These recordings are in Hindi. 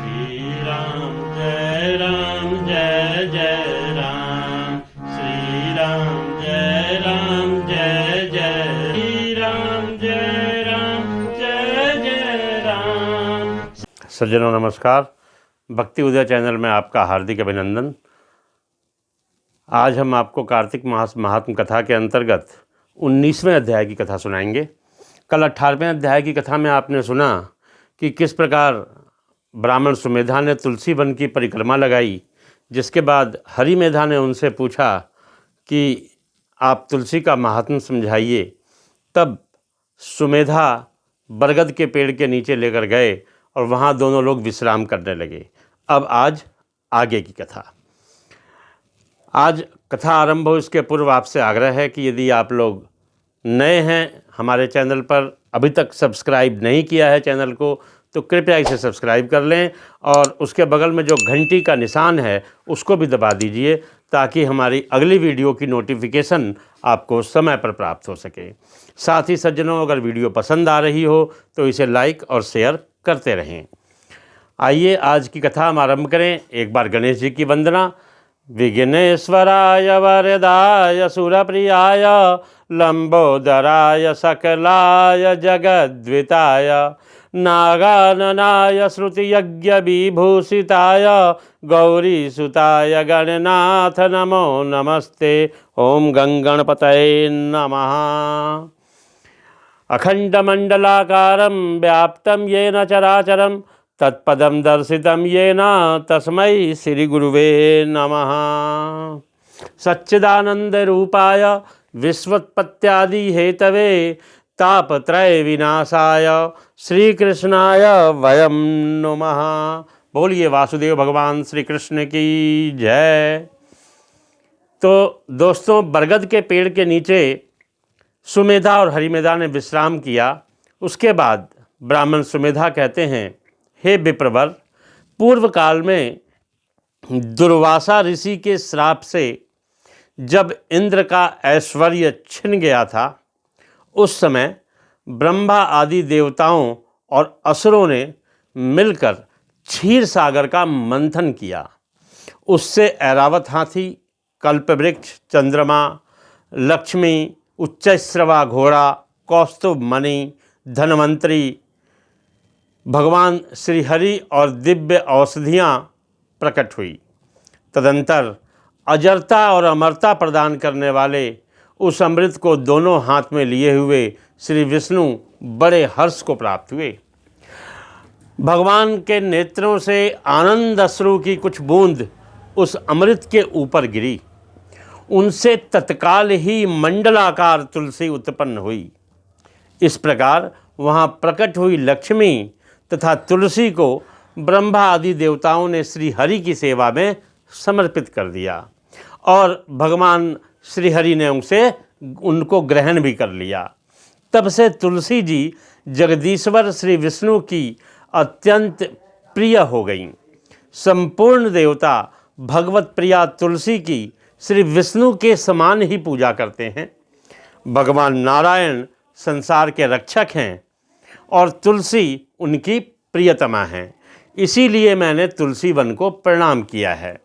श्री राम जय जय राम। श्री राम जय जय श्री राम जय राम। सज्जनों नमस्कार। भक्ति उदय चैनल में आपका हार्दिक अभिनंदन। आज हम आपको कार्तिक मास महात्म कथा के अंतर्गत 19वें अध्याय की कथा सुनाएंगे। कल 18वें अध्याय की कथा में आपने सुना कि किस प्रकार ब्राह्मण सुमेधा ने तुलसी वन की परिक्रमा लगाई, जिसके बाद हरि मेधा ने उनसे पूछा कि आप तुलसी का महात्म समझाइए। तब सुमेधा बरगद के पेड़ के नीचे लेकर गए और वहाँ दोनों लोग विश्राम करने लगे। अब आज आगे की कथा। आज कथा आरंभ हो इसके पूर्व आपसे आग्रह है कि यदि आप लोग नए हैं, हमारे चैनल पर अभी तक सब्सक्राइब नहीं किया है चैनल को, तो कृपया इसे सब्सक्राइब कर लें और उसके बगल में जो घंटी का निशान है उसको भी दबा दीजिए, ताकि हमारी अगली वीडियो की नोटिफिकेशन आपको समय पर प्राप्त हो सके। साथ ही सज्जनों, अगर वीडियो पसंद आ रही हो तो इसे लाइक और शेयर करते रहें। आइए आज की कथा हम आरंभ करें। एक बार गणेश जी की वंदना। विघ्नेश्वराय वरदाय सुरप्रियाय लंबोदराय सकलाय जगद्विताय नागाननाय श्रुतियज्ञ विभूषिताय गौरीसुताय गणनाथ नमो नमस्ते। ओम गंगणपतये नमः। अखंडमंडलाकारं व्याप्तं येन चराचरं तत्पदं दर्शितं येन तस्मै श्रीगुरुवे नमः। सच्चिदानंदरूपाय विश्वोत्पत्त्यादि हेतवे तापत्रय विनाशाय श्रीकृष्णाय वयं नुमः। बोलिए वासुदेव भगवान श्री कृष्ण की जय। तो दोस्तों, बरगद के पेड़ के नीचे सुमेधा और हरिमेधा ने विश्राम किया। उसके बाद ब्राह्मण सुमेधा कहते हैं, हे विप्रवर, पूर्व काल में दुर्वासा ऋषि के श्राप से जब इंद्र का ऐश्वर्य छिन गया था, उस समय ब्रह्मा आदि देवताओं और असुरों ने मिलकर क्षीर सागर का मंथन किया। उससे ऐरावत हाथी, कल्पवृक्ष, चंद्रमा, लक्ष्मी, उच्चश्रवा घोड़ा, कौस्तुभ मणि, धन्वंतरी, भगवान श्रीहरि और दिव्य औषधियाँ प्रकट हुई। तदंतर अजरता और अमरता प्रदान करने वाले उस अमृत को दोनों हाथ में लिए हुए श्री विष्णु बड़े हर्ष को प्राप्त हुए। भगवान के नेत्रों से आनंद अश्रु की कुछ बूंद उस अमृत के ऊपर गिरी। उनसे तत्काल ही मंडलाकार तुलसी उत्पन्न हुई। इस प्रकार वहाँ प्रकट हुई लक्ष्मी तथा तुलसी को ब्रह्मा आदि देवताओं ने श्री हरि की सेवा में समर्पित कर दिया और भगवान श्री हरि ने उनको ग्रहण भी कर लिया। तब से तुलसी जी जगदीश्वर श्री विष्णु की अत्यंत प्रिय हो गईं। संपूर्ण देवता भगवत प्रिया तुलसी की श्री विष्णु के समान ही पूजा करते हैं। भगवान नारायण संसार के रक्षक हैं और तुलसी उनकी प्रियतमा हैं। इसीलिए मैंने तुलसी वन को प्रणाम किया है।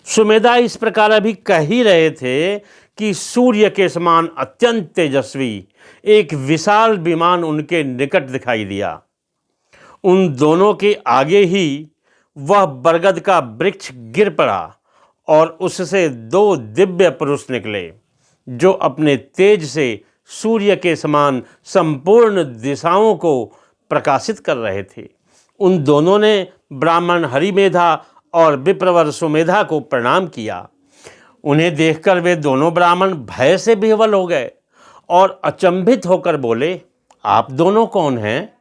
सुमेधा इस प्रकार अभी कह ही रहे थे कि सूर्य के समान अत्यंत तेजस्वी एक विशाल विमान उनके निकट दिखाई दिया। उन दोनों के आगे ही वह बरगद का वृक्ष गिर पड़ा और उससे दो दिव्य पुरुष निकले, जो अपने तेज से सूर्य के समान संपूर्ण दिशाओं को प्रकाशित कर रहे थे। उन दोनों ने ब्राह्मण हरिमेधा और विप्रवर सुमेधा को प्रणाम किया। उन्हें देखकर वे दोनों ब्राह्मण भय से विह्वल हो गए और अचंभित होकर बोले, आप दोनों कौन हैं?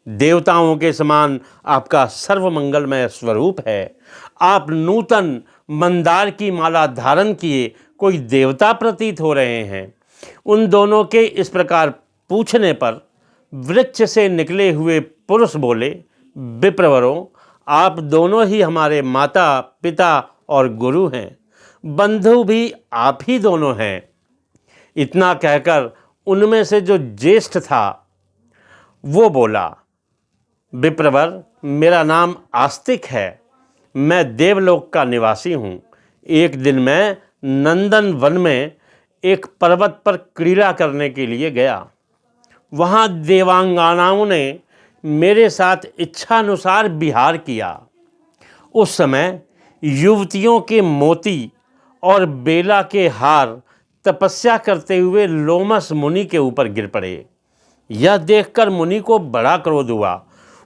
देवताओं के समान आपका सर्वमंगलमय स्वरूप है। आप नूतन मंदार की माला धारण किए कोई देवता प्रतीत हो रहे हैं। उन दोनों के इस प्रकार पूछने पर वृक्ष से निकले हुए पुरुष बोले, विप्रवरों, आप दोनों ही हमारे माता पिता और गुरु हैं। बंधु भी आप ही दोनों हैं। इतना कहकर उनमें से जो ज्येष्ठ था वो बोला, विप्रवर, मेरा नाम आस्तिक है, मैं देवलोक का निवासी हूँ। एक दिन मैं नंदन वन में एक पर्वत पर क्रीड़ा करने के लिए गया। वहाँ देवांगनाओं ने मेरे साथ इच्छानुसार विहार किया। उस समय युवतियों के मोती और बेला के हार तपस्या करते हुए लोमस मुनि के ऊपर गिर पड़े। यह देखकर मुनि को बड़ा क्रोध हुआ।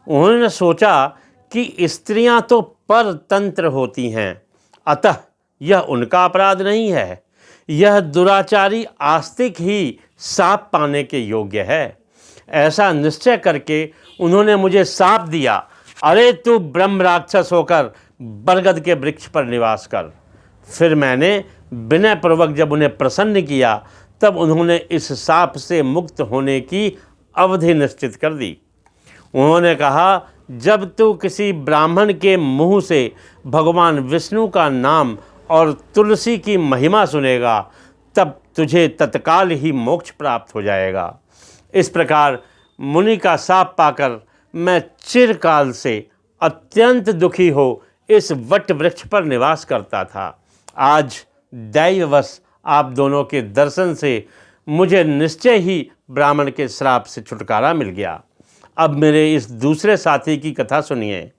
उन्होंने सोचा कि स्त्रियां तो परतंत्र होती हैं, अतः यह उनका अपराध नहीं है, यह दुराचारी आस्तिक ही शाप पाने के योग्य है। ऐसा निश्चय करके उन्होंने मुझे शाप दिया, अरे तू ब्रह्म राक्षस होकर बरगद के वृक्ष पर निवास कर। फिर मैंने विनयपूर्वक जब उन्हें प्रसन्न किया, तब उन्होंने इस शाप से मुक्त होने की अवधि निश्चित कर दी। उन्होंने कहा, जब तू किसी ब्राह्मण के मुंह से भगवान विष्णु का नाम और तुलसी की महिमा सुनेगा, तब तुझे तत्काल ही मोक्ष प्राप्त हो जाएगा। इस प्रकार मुनि का शाप पाकर मैं चिरकाल से अत्यंत दुखी हो इस वट वृक्ष पर निवास करता था। आज दैववश आप दोनों के दर्शन से मुझे निश्चय ही ब्राह्मण के श्राप से छुटकारा मिल गया। अब मेरे इस दूसरे साथी की कथा सुनिए।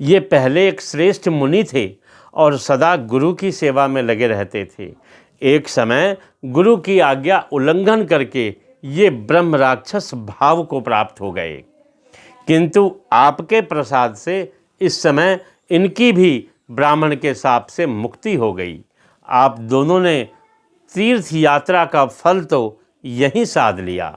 ये पहले एक श्रेष्ठ मुनि थे और सदा गुरु की सेवा में लगे रहते थे। एक समय गुरु की आज्ञा उल्लंघन करके ये ब्रह्म राक्षस भाव को प्राप्त हो गए, किंतु आपके प्रसाद से इस समय इनकी भी ब्राह्मण के शाप से मुक्ति हो गई। आप दोनों ने तीर्थ यात्रा का फल तो यहीं साध लिया।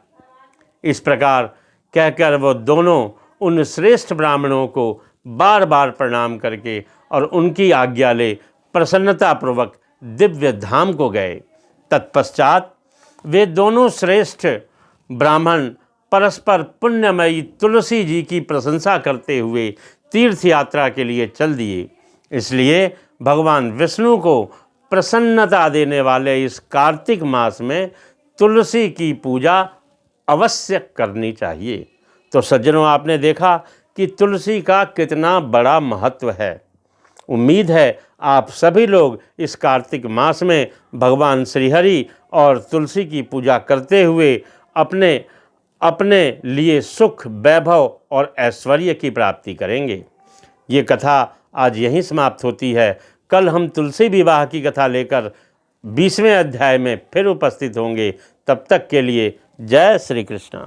इस प्रकार कहकर वो दोनों उन श्रेष्ठ ब्राह्मणों को बार बार प्रणाम करके और उनकी आज्ञा ले प्रसन्नतापूर्वक दिव्य धाम को गए। तत्पश्चात वे दोनों श्रेष्ठ ब्राह्मण परस्पर पुण्यमयी तुलसी जी की प्रशंसा करते हुए तीर्थ यात्रा के लिए चल दिए। इसलिए भगवान विष्णु को प्रसन्नता देने वाले इस कार्तिक मास में तुलसी की पूजा अवश्य करनी चाहिए। तो सज्जनों, आपने देखा कि तुलसी का कितना बड़ा महत्व है। उम्मीद है आप सभी लोग इस कार्तिक मास में भगवान श्रीहरि और तुलसी की पूजा करते हुए अपने अपने लिए सुख, वैभव और ऐश्वर्य की प्राप्ति करेंगे। ये कथा आज यहीं समाप्त होती है। कल हम तुलसी विवाह की कथा लेकर 20वें अध्याय में फिर उपस्थित होंगे। तब तक के लिए जय श्री कृष्ण।